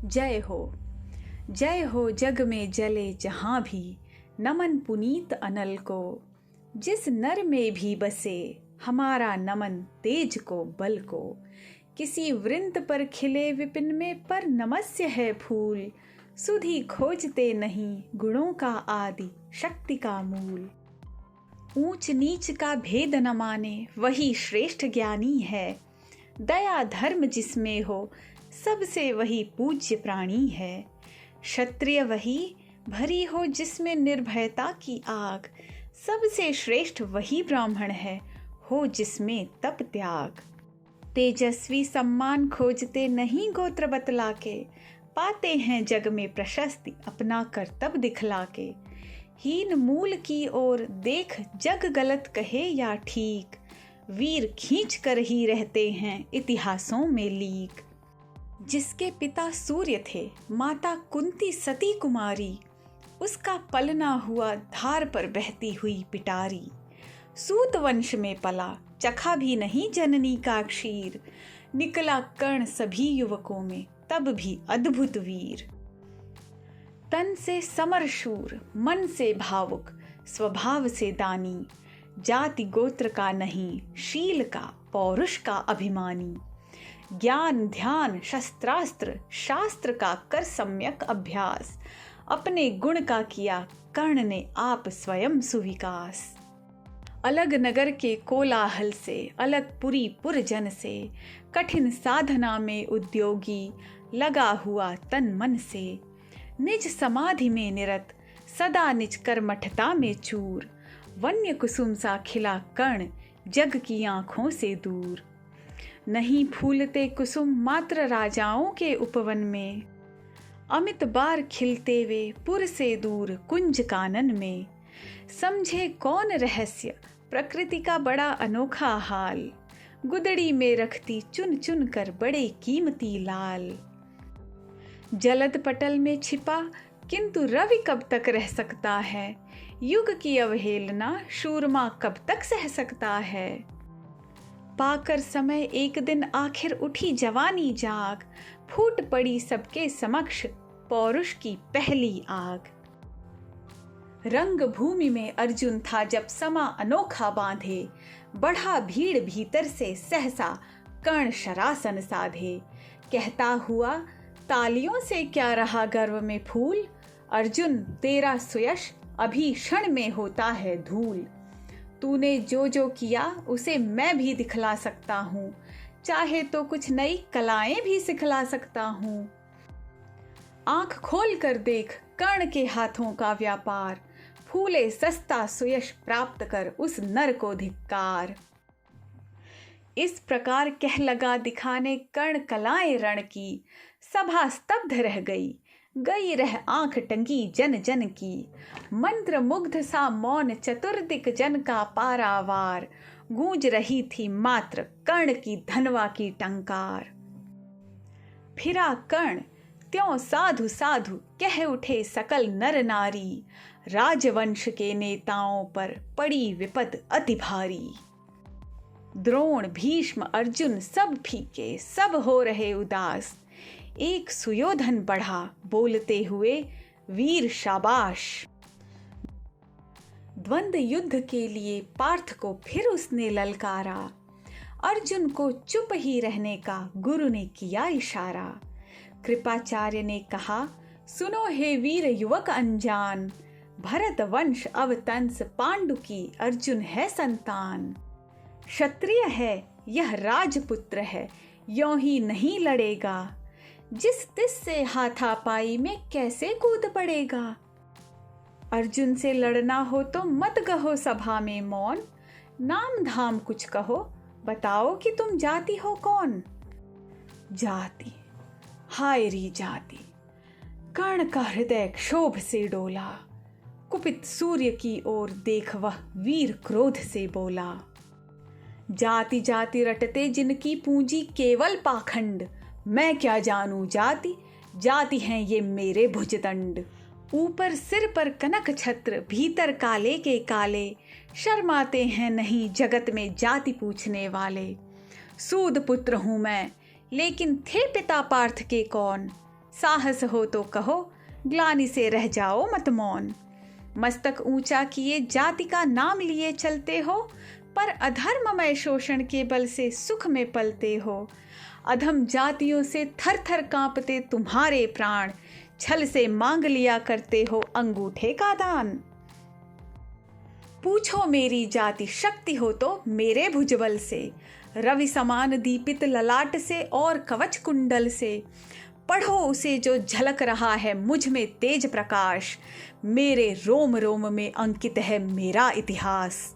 जय हो जग में जले जहाँ भी, नमन पुनीत अनल को। जिस नर में भी बसे हमारा नमन तेज को बल को। किसी वृंत पर खिले विपिन में पर नमस्य है फूल। सुधि खोजते नहीं गुणों का आदि शक्ति का मूल। ऊंच नीच का भेद न माने वही श्रेष्ठ ज्ञानी है। दया धर्म जिसमें हो सबसे वही पूज्य प्राणी है। क्षत्रिय वही भरी हो जिसमें निर्भयता की आग। सबसे श्रेष्ठ वही ब्राह्मण है हो जिसमें तप त्याग। तेजस्वी सम्मान खोजते नहीं गोत्र बतला के। पाते हैं जग में प्रशस्ति अपना कर्तव्य दिखला के। हीन मूल की ओर देख जग गलत कहे या ठीक। वीर खींच कर ही रहते हैं इतिहासों में लीक। जिसके पिता सूर्य थे माता कुंती सती कुमारी। उसका पलना हुआ धार पर बहती हुई पिटारी। सूत वंश में पला चखा भी नहीं जननी का क्षीर। निकला कर्ण सभी युवकों में तब भी अद्भुत वीर। तन से समरशूर मन से भावुक स्वभाव से दानी। जाति गोत्र का नहीं शील का पौरुष का अभिमानी। ज्ञान ध्यान शस्त्रास्त्र शास्त्र का कर सम्यक अभ्यास। अपने गुण का किया कर्ण ने आप स्वयं सुविकास। अलग नगर के कोलाहल से अलग पुरी पुरजन से। कठिन साधना में उद्योगी लगा हुआ तन मन से। निज समाधि में निरत सदा निज कर्मठता में चूर। वन्य कुसुम सा खिला कर्ण जग की आंखों से दूर। नहीं फूलते कुसुम मात्र राजाओं के उपवन में। अमित बार खिलते वे पुर से दूर कुंज कानन में। समझे कौन रहस्य प्रकृति का बड़ा अनोखा हाल। गुदड़ी में रखती चुन चुन कर बड़े कीमती लाल। जलद पटल में छिपा किंतु रवि कब तक रह सकता है। युग की अवहेलना शूरमा कब तक सह सकता है। पाकर समय एक दिन आखिर उठी जवानी जाग। फूट पड़ी सबके समक्ष पौरुष की पहली आग। रंग भूमि में अर्जुन था जब समा अनोखा बांधे। बढ़ा भीड़ भीतर से सहसा कर्ण शरासन साधे। कहता हुआ तालियों से क्या रहा गर्व में फूल। अर्जुन तेरा सुयश अभी क्षण में होता है धूल। तूने जो जो किया उसे मैं भी दिखला सकता हूँ। चाहे तो कुछ नई कलाएं भी सिखला सकता हूँ। आंख खोल कर देख कर्ण के हाथों का व्यापार। फूले सस्ता सुयश प्राप्त कर उस नर को धिक्कार। इस प्रकार कह लगा दिखाने कर्ण कलाएं रण की। सभा स्तब्ध रह गई रह आंख टंगी जन जन की। मंत्र मुग्ध सा मौन चतुर्दिक जन का पारावार। गूंज रही थी मात्र कर्ण की धनवा की टंकार। फिरा कर्ण त्यों साधु साधु कह उठे सकल नर नारी। राजवंश के नेताओं पर पड़ी विपद अति भारी। द्रोण भीष्म अर्जुन सब फीके सब हो रहे उदास। एक सुयोधन बढ़ा बोलते हुए वीर शाबाश। द्वंद्व युद्ध के लिए पार्थ को फिर उसने ललकारा। अर्जुन को चुप ही रहने का गुरु ने किया इशारा। कृपाचार्य ने कहा सुनो हे वीर युवक अनजान। भरत वंश अवतंस पांडु की अर्जुन है संतान। क्षत्रिय है यह राजपुत्र है यों ही नहीं लड़ेगा। जिस तिस से हाथापाई में कैसे कूद पड़ेगा। अर्जुन से लड़ना हो तो मत कहो सभा में मौन। नाम धाम कुछ कहो बताओ कि तुम जाति हो कौन। जाति हाय री जाति। कर्ण का हृदय क्षोभ से डोला। कुपित सूर्य की ओर देख वह वीर क्रोध से बोला। जाति जाति रटते जिनकी पूंजी केवल पाखंड। मैं क्या जानूं जाति जाति हैं ये मेरे भुजदंड। ऊपर सिर पर कनक छत्र भीतर काले के काले। शर्माते हैं नहीं जगत में जाति पूछने वाले। सूद पुत्र हूं मैं लेकिन थे पिता पार्थ के कौन। साहस हो तो कहो, ग्लानि से रह जाओ मत मौन। मस्तक ऊंचा किए जाति का नाम लिए चलते हो, पर अधर्ममय शोषण के बल से सुख में पलते हो। अधम जातियों से थर थर कांपते तुम्हारे प्राण, छल से मांग लिया करते हो अंगूठे का दान। पूछो मेरी जाति शक्ति हो तो मेरे भुजबल से, रवि समान दीपित ललाट से और कवच कुंडल से। पढ़ो उसे जो झलक रहा है मुझ में तेज प्रकाश, मेरे रोम रोम में अंकित है मेरा इतिहास।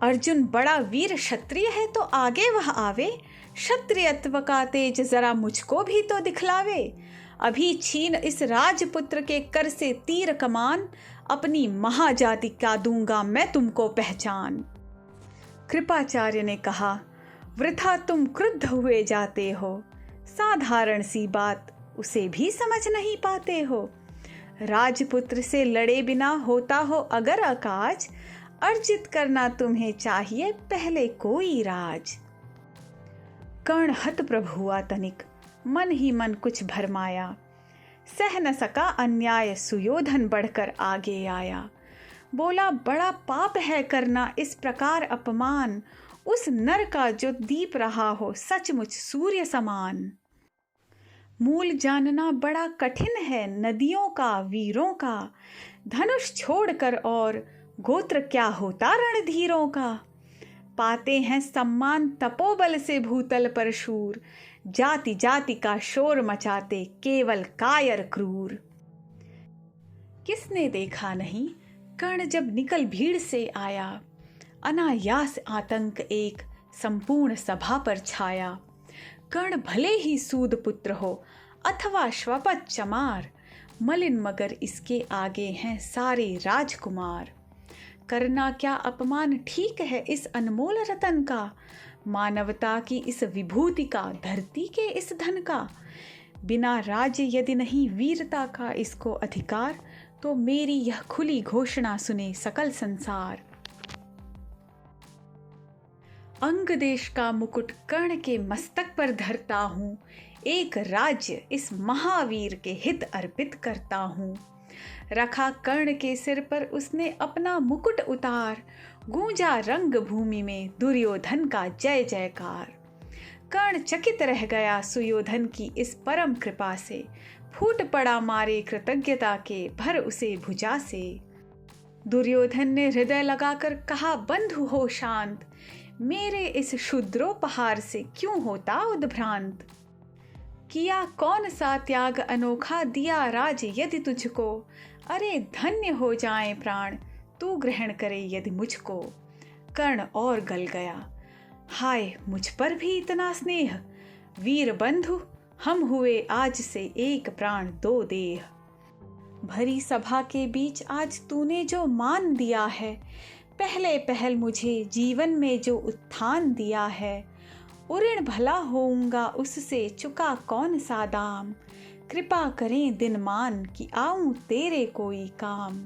अर्जुन बड़ा वीर क्षत्रिय है तो आगे वह आवे, क्षत्रियत्व का तेज जरा मुझको भी तो दिखलावे। अभी छीन इस राजपुत्र के कर से तीर कमान, अपनी महाजाति का दूंगा मैं तुमको पहचान। कृपाचार्य ने कहा, वृथा तुम क्रुद्ध हुए जाते हो, साधारण सी बात उसे भी समझ नहीं पाते हो। राजपुत्र से लड़े बिना होता हो अगर अकाज, अर्जित करना तुम्हें चाहिए पहले कोई राज। कर्ण हतप्रभ हुआ तनिक, मन ही मन कुछ भरमाया, सह न सका अन्याय सुयोधन बढ़कर आगे आया। बोला, बड़ा पाप है करना इस प्रकार अपमान, उस नर का जो दीप रहा हो सचमुच सूर्य समान। मूल जानना बड़ा कठिन है नदियों का वीरों का, धनुष छोड़कर और गोत्र क्या होता रणधीरों का। पाते हैं सम्मान तपोबल से भूतल पर शूर, जाति जाति का शोर मचाते केवल कायर क्रूर। किसने देखा नहीं कर्ण जब निकल भीड़ से आया, अनायास आतंक एक संपूर्ण सभा पर छाया। कर्ण भले ही सूद पुत्र हो अथवा श्वपत चमार, मलिन मगर इसके आगे हैं सारे राजकुमार। करना क्या अपमान ठीक है इस अनमोल रतन का, मानवता की इस विभूति का, धरती के इस धन का। बिना राज्य यदि नहीं वीरता का इसको अधिकार, तो मेरी यह खुली घोषणा सुने सकल संसार। अंग देश का मुकुट कर्ण के मस्तक पर धरता हूँ, एक राज्य इस महावीर के हित अर्पित करता हूँ। रखा कर्ण के सिर पर उसने अपना मुकुट उतार, गूंजा रंग भूमि में दुर्योधन का जय जयकार। कर्ण चकित रह गया सुयोधन की इस परम कृपा से, फूट पड़ा मारे कृतज्ञता के भर उसे भुजा से। दुर्योधन ने हृदय लगाकर कहा, बंधु हो शांत, मेरे इस क्षुद्रोपहार से क्यों होता उद्भ्रांत। किया कौन सा त्याग अनोखा दिया राज यदि तुझको, अरे धन्य हो जाए प्राण तू ग्रहण करे यदि मुझको। कर्ण और गल गया, हाय मुझ पर भी इतना स्नेह, वीर बंधु हम हुए आज से एक प्राण दो देह। भरी सभा के बीच आज तूने जो मान दिया है, पहले पहल मुझे जीवन में जो उत्थान दिया है, उऋण भला होऊंगा उससे चुका कौन सा दाम। कृपा करें दिन मान कि आऊं तेरे कोई काम।